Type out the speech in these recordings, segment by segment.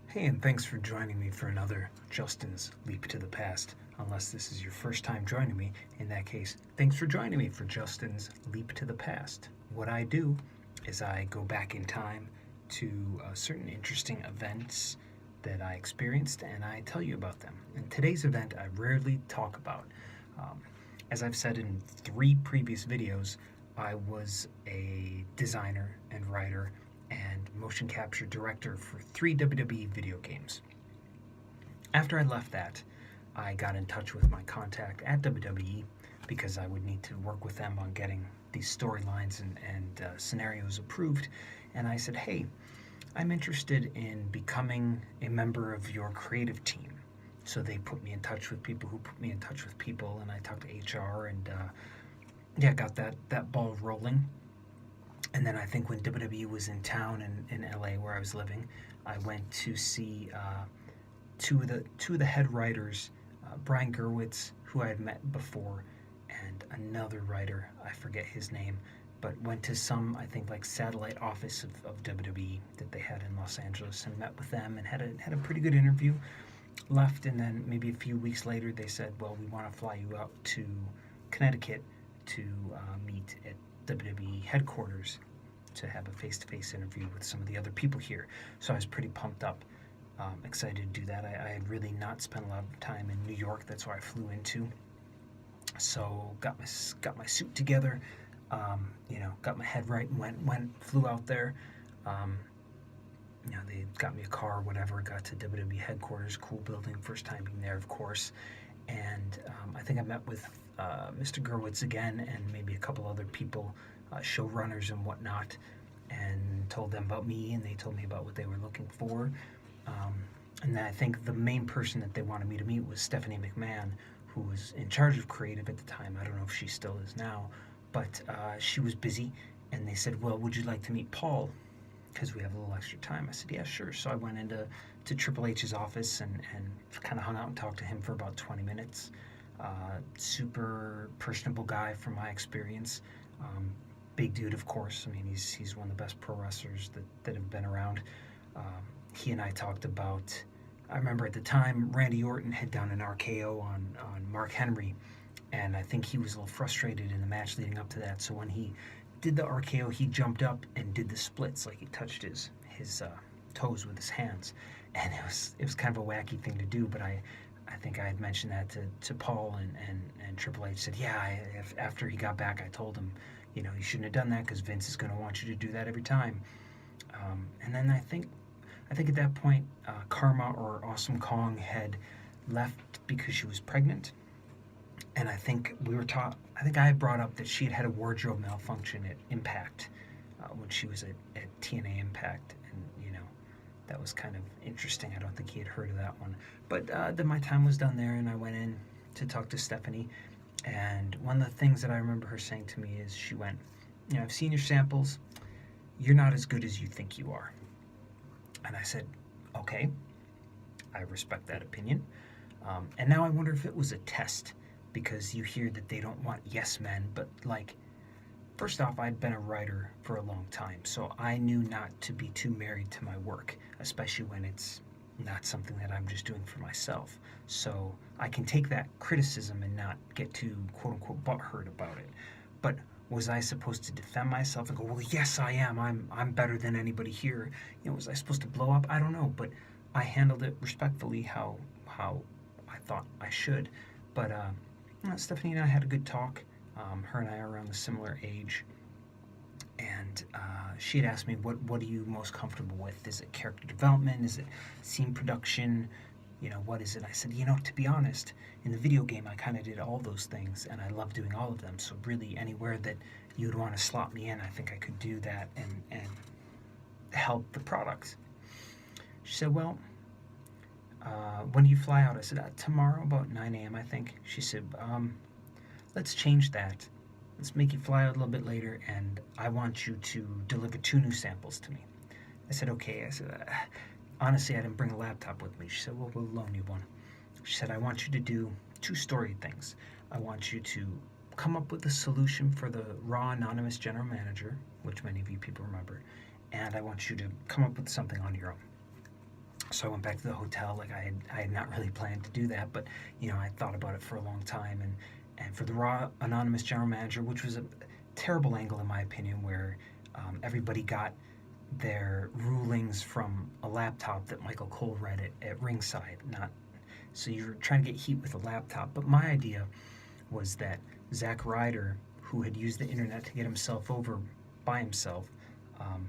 Hey, and thanks for joining me for another Justin's Leap to the Past. Unless this is your first time joining me, in that case, thanks for joining me for Justin's Leap to the Past. What I do is I go back in time to certain interesting events that I experienced and I tell you about them. And today's event I rarely talk about. Um, as I've said in 3 previous videos, I was a designer and writer and motion capture director for 3 WWE video games. After I left that, I got in touch with my contact at WWE because I would need to work with them on getting these storylines and scenarios approved. And I said, hey, I'm interested in becoming a member of your creative team. So they put me in touch with people who put me in touch with people, and I talked to HR and got that ball rolling. And then I think when WWE was in town in LA where I was living, I went to see two of the head writers, Brian Gerwitz, who I had met before, and another writer, I forget his name, but went to some, I think, like satellite office of WWE that they had in Los Angeles and met with them and had a pretty good interview. Left, and then maybe a few weeks later they said, well, we want to fly you out to Connecticut to meet at WWE headquarters to have a face-to-face interview with some of the other people here. So I was pretty pumped up, excited to do that. I had really not spent a lot of time in New York. That's where I flew into. So got my suit together, got my head right and flew out there. Um, they got me a car, whatever. Got to WWE headquarters, cool building. First time being there, of course. And I think I met with Mr. Gerwitz again and maybe a couple other people, showrunners and whatnot, and told them about me, and they told me about what they were looking for. And then I think the main person that they wanted me to meet was Stephanie McMahon, who was in charge of creative at the time. I don't know if she still is now, but she was busy, and they said, well, would you like to meet Paul? Because we have a little extra time. I said, yeah, sure. So I went into Triple H's office and kind of hung out and talked to him for about 20 minutes. Super personable guy from my experience. Big dude, of course. I mean, he's one of the best pro wrestlers that have been around. He and I talked about, I remember at the time, Randy Orton had done an RKO on Mark Henry, and I think he was a little frustrated in the match leading up to that. So when he did the RKO, he jumped up and did the splits, like he touched his toes with his hands, and it was kind of a wacky thing to do. But I think I had mentioned that to Paul, and Triple H said, yeah. After he got back, I told him, you shouldn't have done that because Vince is going to want you to do that every time. And then I think at that point, Karma or Awesome Kong had left because she was pregnant. And I think I think I had brought up that she had a wardrobe malfunction at Impact when she was at TNA Impact. And, that was kind of interesting. I don't think he had heard of that one. But then my time was done there, and I went in to talk to Stephanie. And one of the things that I remember her saying to me is she went, I've seen your samples. You're not as good as you think you are. And I said, okay, I respect that opinion. And now I wonder if it was a test, because you hear that they don't want yes men, but first off, I'd been a writer for a long time, so I knew not to be too married to my work, especially when it's not something that I'm just doing for myself. So I can take that criticism and not get too quote unquote butthurt about it. But was I supposed to defend myself and go, well, yes, I am. I'm better than anybody here. Was I supposed to blow up? I don't know, but I handled it respectfully how I thought I should. But Stephanie and I had a good talk. Her and I are around a similar age, and she had asked me, what are you most comfortable with? Is it character development? Is it scene production? What is it? I said, to be honest, in the video game, I kind of did all those things, and I love doing all of them. So really, anywhere that you'd want to slot me in, I think I could do that and help the product. She said, well, when do you fly out? I said, tomorrow about 9 a.m., I think. She said, let's change that. Let's make you fly out a little bit later, and I want you to deliver 2 new samples to me. I said, okay. I said, honestly, I didn't bring a laptop with me. She said, well, we'll loan you one. She said, I want you to do 2 story things. I want you to come up with a solution for the Raw Anonymous General Manager, which many of you people remember, and I want you to come up with something on your own. So I went back to the hotel. Like I had not really planned to do that, but I thought about it for a long time. And for the Raw anonymous general manager, which was a terrible angle in my opinion, where everybody got their rulings from a laptop that Michael Cole read at ringside. Not so you're trying to get heat with a laptop. But my idea was that Zack Ryder, who had used the internet to get himself over by himself, um,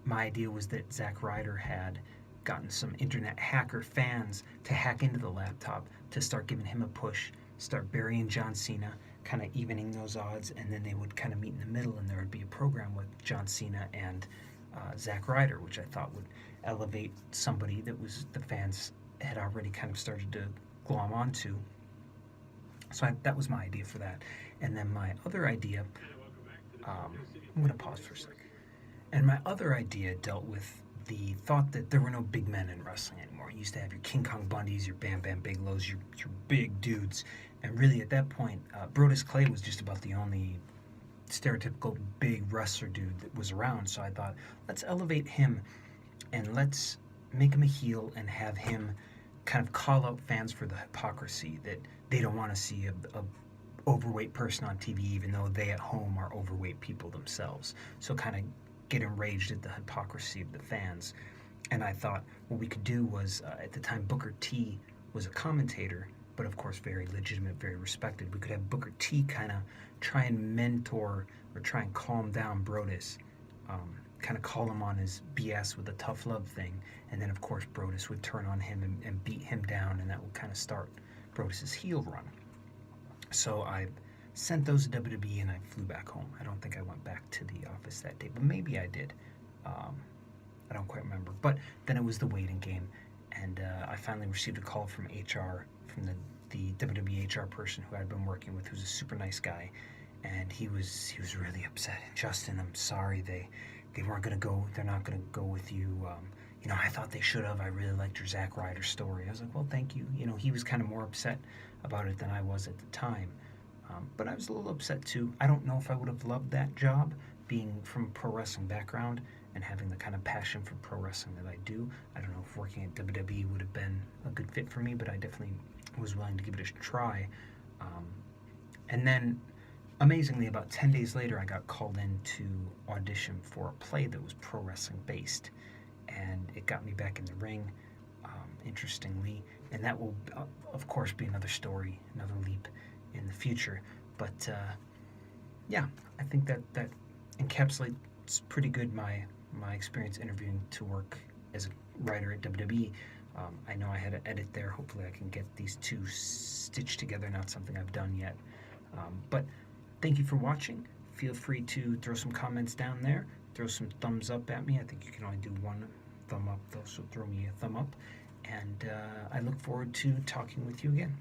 my idea was that Zack Ryder had gotten some internet hacker fans to hack into the laptop to start giving him a push, start burying John Cena, kind of evening those odds, and then they would kind of meet in the middle, and there would be a program with John Cena and Zack Ryder, which I thought would elevate somebody that was the fans had already kind of started to glom onto. So that was my idea for that. And then my other idea, I'm going to pause for a second. And my other idea dealt with the thought that there were no big men in wrestling anymore. You used to have your King Kong Bundys, your Bam Bam Bigelows, your big dudes. And really at that point, Brodus Clay was just about the only stereotypical big wrestler dude that was around. So I thought, let's elevate him and let's make him a heel and have him kind of call out fans for the hypocrisy that they don't want to see a overweight person on TV, even though they at home are overweight people themselves. So kind of get enraged at the hypocrisy of the fans. And I thought what we could do was, at the time, Booker T was a commentator, but of course very legitimate, very respected. We could have Booker T kind of try and mentor or try and calm down Brodus, kind of call him on his BS with the tough love thing. And then, of course, Brodus would turn on him and beat him down, and that would kind of start Brodus's heel run. So I sent those to WWE and I flew back home. I don't think I went back to the office that day, but maybe I did. Um, I don't quite remember. But then it was the waiting game, and I finally received a call from HR, from the WWE HR person who I'd been working with, who's a super nice guy, and he was really upset. Justin, I'm sorry, they weren't gonna go. They're not gonna go with you. I thought they should have. I really liked your Zack Ryder story. I was like, well, thank you. He was kind of more upset about it than I was at the time. But I was a little upset too. I don't know if I would have loved that job, being from a pro wrestling background and having the kind of passion for pro wrestling that I do. I don't know if working at WWE would have been a good fit for me, but I definitely was willing to give it a try. And then, amazingly, about 10 days later, I got called in to audition for a play that was pro wrestling based. And it got me back in the ring, interestingly. And that will, of course, be another story, another leap in the future. But yeah, I think that encapsulates pretty good my experience interviewing to work as a writer at WWE. I know I had to edit there. Hopefully I can get these two stitched together. Not something I've done yet. But thank you for watching. Feel free to throw some comments down there. Throw some thumbs up at me. I think you can only do one thumb up though, so throw me a thumb up. And I look forward to talking with you again.